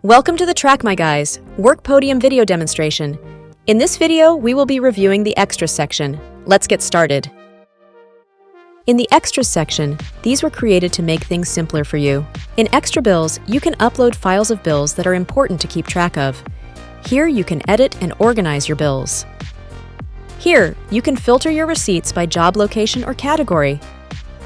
Welcome to the TrackMyGuys WorkPodium video demonstration. In this video, we will be reviewing the Extras section. Let's get started. In the Extras section, these were created to make things simpler for you. In Extra Bills, you can upload files of bills that are important to keep track of. Here, you can edit and organize your bills. Here, you can filter your receipts by job location or category.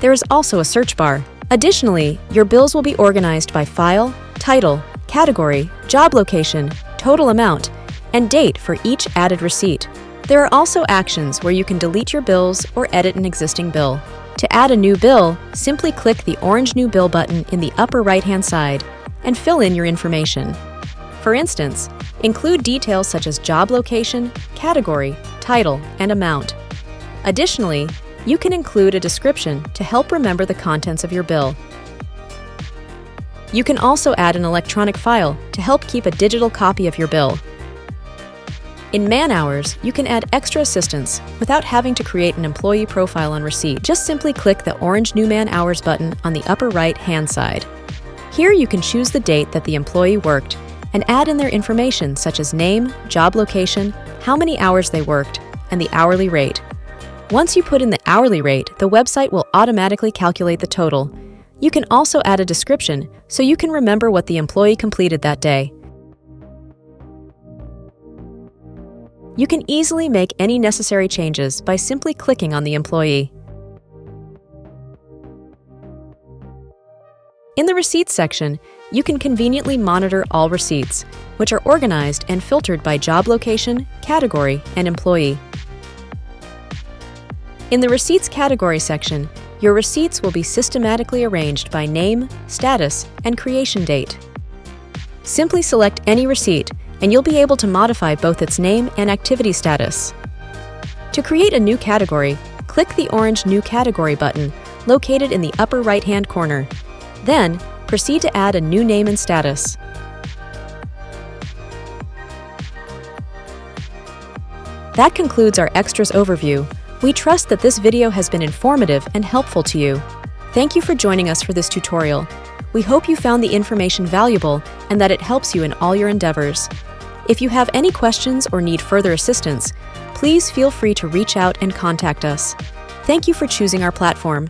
There is also a search bar. Additionally, your bills will be organized by file, title, category, job location, total amount, and date for each added receipt. There are also actions where you can delete your bills or edit an existing bill. To add a new bill, simply click the orange New Bill button in the upper right-hand side and fill in your information. For instance, include details such as job location, category, title, and amount. Additionally, you can include a description to help remember the contents of your bill. You can also add an electronic file to help keep a digital copy of your bill. In man-hours, you can add extra assistance without having to create an employee profile on receipt. Just simply click the orange New Man-Hours button on the upper right-hand side. Here you can choose the date that the employee worked and add in their information such as name, job location, how many hours they worked, and the hourly rate. Once you put in the hourly rate, the website will automatically calculate the total. You can also add a description so you can remember what the employee completed that day. You can easily make any necessary changes by simply clicking on the employee. In the Receipts section, you can conveniently monitor all receipts, which are organized and filtered by job location, category, and employee. In the Receipts category section, your receipts will be systematically arranged by name, status, and creation date. Simply select any receipt, and you'll be able to modify both its name and activity status. To create a new category, click the orange New Category button located in the upper right-hand corner. Then, proceed to add a new name and status. That concludes our Extras overview. We trust that this video has been informative and helpful to you. Thank you for joining us for this tutorial. We hope you found the information valuable and that it helps you in all your endeavors. If you have any questions or need further assistance, please feel free to reach out and contact us. Thank you for choosing our platform.